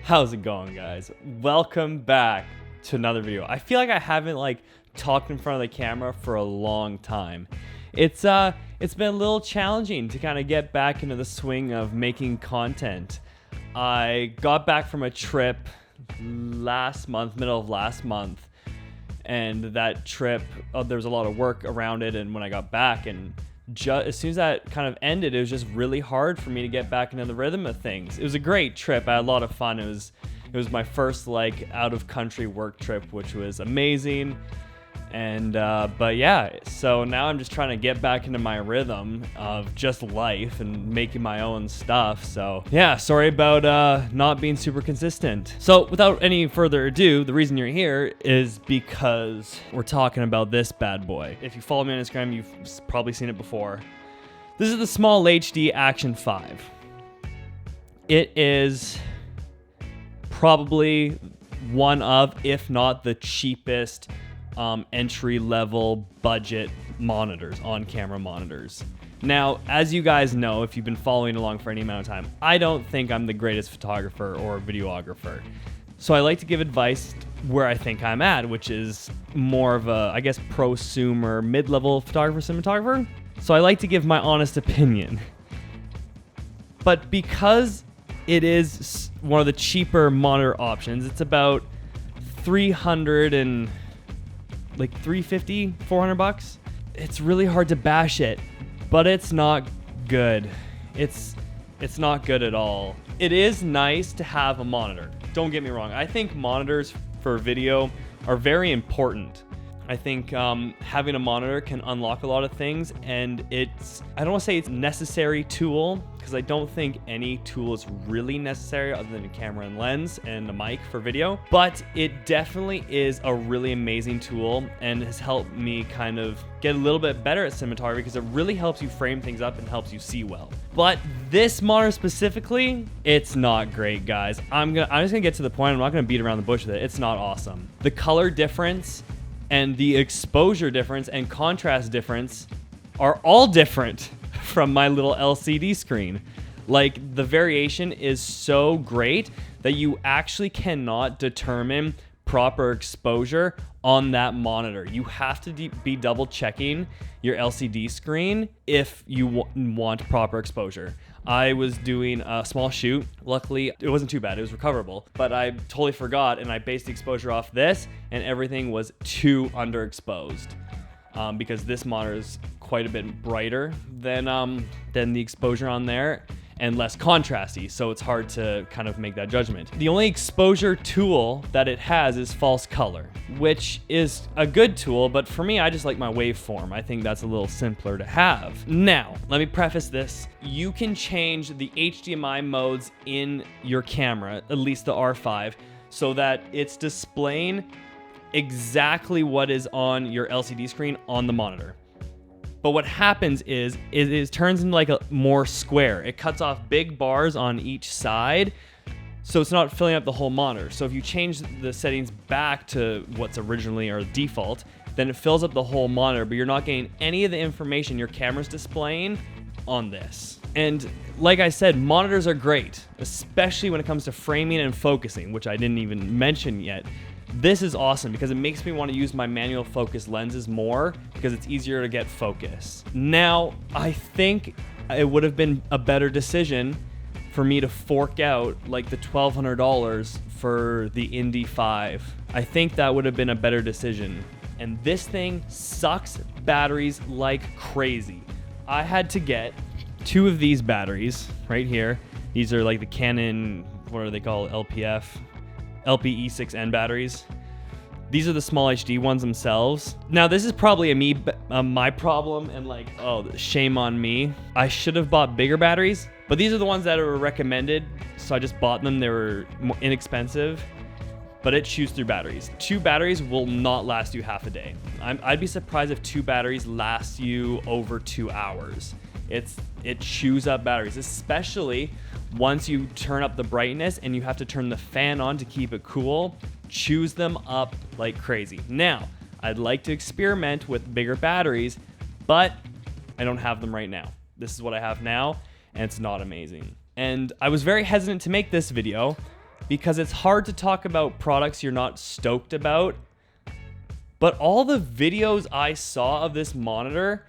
How's it going, guys? Welcome back to another video. I feel like I haven't talked in front of the camera for a long time. It's been a little challenging to kind of get back into the swing of making content. I got back from a trip last month, middle of last month, and that trip, there was a lot of work around it, and when I got back, and as soon as that kind of ended, it was just really hard for me to get back into the rhythm of things. It was a great trip. I had a lot of fun. It was my first out of country work trip, which was amazing. And but yeah, so now I'm just trying to get back into my rhythm of just life and making my own stuff. So yeah, sorry about not being super consistent. So without any further ado, the reason you're here is because we're talking about this bad boy. If you follow me on Instagram, you've probably seen it before. This is the SmallHD Action 5. It is probably one of, if not the cheapest entry-level budget monitors, on-camera monitors. Now, as you guys know, if you've been following along for any amount of time, I don't think I'm the greatest photographer or videographer. So I like to give advice where I think I'm at, which is more of a, I guess, prosumer, mid-level photographer, cinematographer. So I like to give my honest opinion. But because it is one of the cheaper monitor options, it's about $350, $400. It's really hard to bash it, but it's not good. It's not good at all. It is nice to have a monitor. Don't get me wrong. I think monitors for video are very important. I think having a monitor can unlock a lot of things, and I don't want to say it's a necessary tool, because I don't think any tool is really necessary other than a camera and lens and a mic for video, but it definitely is a really amazing tool and has helped me kind of get a little bit better at cinematography because it really helps you frame things up and helps you see well. But this monitor specifically, it's not great, guys. I'm just gonna get to the point. I'm not gonna beat around the bush with it. It's not awesome. The color difference and the exposure difference and contrast difference are all different from my little LCD screen. Like, the variation is so great that you actually cannot determine proper exposure on that monitor. You have to be double checking your LCD screen if you want proper exposure. I was doing a small shoot. Luckily, it wasn't too bad. It was recoverable, but I totally forgot, and I based the exposure off this, and everything was too underexposed because this monitor is quite a bit brighter than the exposure on there and less contrasty, so it's hard to kind of make that judgment. The only exposure tool that it has is false color, which is a good tool, but for me, I just like my waveform. I think that's a little simpler to have. Now, let me preface this. You can change the HDMI modes in your camera, at least the R5, so that it's displaying exactly what is on your LCD screen on the monitor. But what happens is it turns into like a more square. It cuts off big bars on each side, so it's not filling up the whole monitor. So if you change the settings back to what's originally or default, then it fills up the whole monitor, but you're not getting any of the information your camera's displaying on this. And like I said, monitors are great, especially when it comes to framing and focusing, which I didn't even mention yet. This is awesome because it makes me want to use my manual focus lenses more because it's easier to get focus. Now, I think it would have been a better decision for me to fork out like the $1,200 for the Indy 5. I think that would have been a better decision. And this thing sucks batteries like crazy. I had to get 2 of these batteries right here. These are like the Canon, what are they called? LPE6N batteries. These are the SmallHD ones themselves. Now, this is probably my problem, and shame on me. I should have bought bigger batteries, but these are the ones that were recommended, so I just bought them. They were more inexpensive, but it chews through batteries. 2 batteries will not last you half a day. I'd be surprised if 2 batteries last you over 2 hours. It chews up batteries, especially once you turn up the brightness and you have to turn the fan on to keep it cool. Chews them up like crazy. Now, I'd like to experiment with bigger batteries, but I don't have them right now. This is what I have now, and it's not amazing. And I was very hesitant to make this video because it's hard to talk about products you're not stoked about. But all the videos I saw of this monitor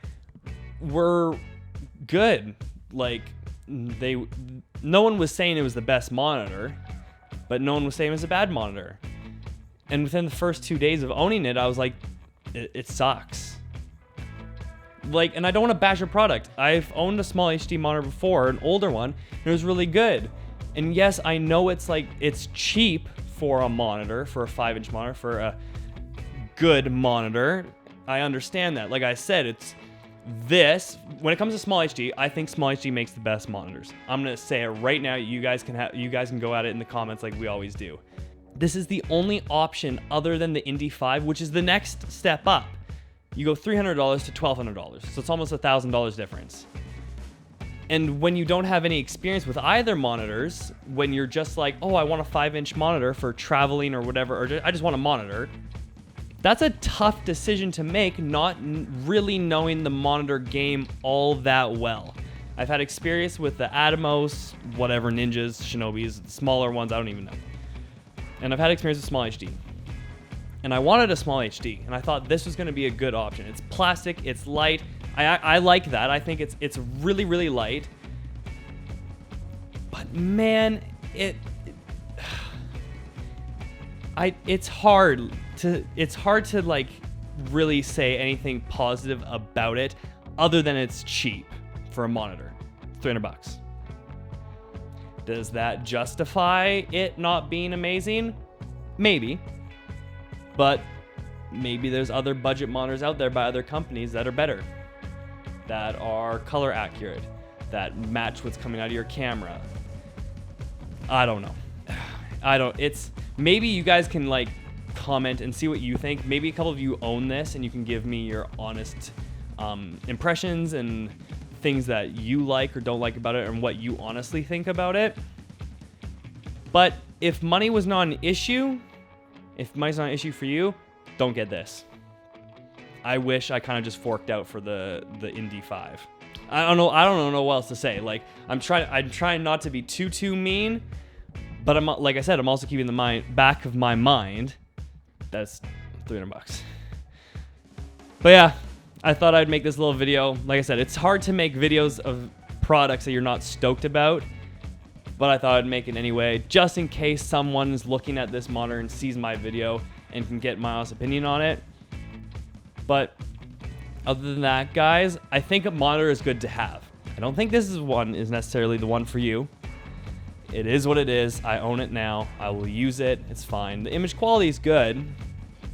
were good. Like, no one was saying it was the best monitor, but no one was saying it was a bad monitor. And within the first 2 days of owning it, I was like, it sucks. Like, and I don't want to bash a product. I've owned a SmallHD monitor before, an older one, and it was really good. And yes, I know it's cheap for a monitor, for a 5-inch monitor, for a good monitor. I understand that. Like I said, when it comes to SmallHD, I think SmallHD makes the best monitors. I'm gonna say it right now. You guys can go at it in the comments like we always do. This is the only option other than the Indy 5, which is the next step up. You go $300 to $1,200, so it's almost $1,000 difference. And when you don't have any experience with either monitors, when you're just like, oh, I want a 5-inch monitor for traveling or whatever, or I just want a monitor, that's a tough decision to make, not really knowing the monitor game all that well. I've had experience with the Atomos, whatever, Ninjas, Shinobis, the smaller ones, I don't even know. And I've had experience with SmallHD. And I wanted a SmallHD, and I thought this was going to be a good option. It's plastic, it's light. I like that. I think it's really, really light. But man, it's hard to like really say anything positive about it other than it's cheap for a monitor. $300. Does that justify it not being amazing? Maybe. But maybe there's other budget monitors out there by other companies that are better, that are color accurate, that match what's coming out of your camera. I don't know. Maybe you guys can like comment and see what you think. Maybe a couple of you own this and you can give me your honest impressions and things that you like or don't like about it and what you honestly think about it. But if money was not an issue, if money's not an issue for you, don't get this. I wish I kind of just forked out for the Indy 5. I don't know what else to say. Like, I'm trying not to be too mean, but like I said, I'm also keeping the back of my mind that's $300. But yeah, I thought I'd make this little video. Like I said, it's hard to make videos of products that you're not stoked about, but I thought I'd make it anyway, just in case someone is looking at this monitor and sees my video and can get my honest opinion on it. But other than that, guys, I think a monitor is good to have. I don't think this is necessarily the one for you. It is what it is. I own it now. I will use it. It's fine. The image quality is good,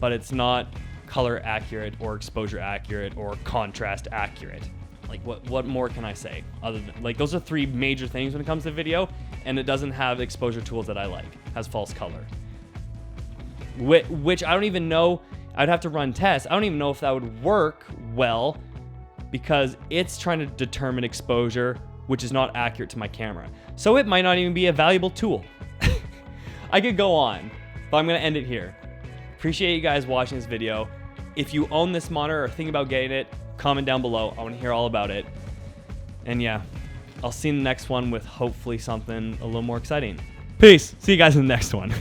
but it's not color accurate or exposure accurate or contrast accurate. Like, what more can I say? Other than, like, those are three major things when it comes to video, and it doesn't have exposure tools that I like. It has false color. Which I don't even know. I'd have to run tests. I don't even know if that would work well because it's trying to determine exposure, which is not accurate to my camera. So it might not even be a valuable tool. I could go on, but I'm going to end it here. Appreciate you guys watching this video. If you own this monitor or think about getting it, comment down below. I want to hear all about it. And yeah, I'll see you in the next one with hopefully something a little more exciting. Peace. See you guys in the next one.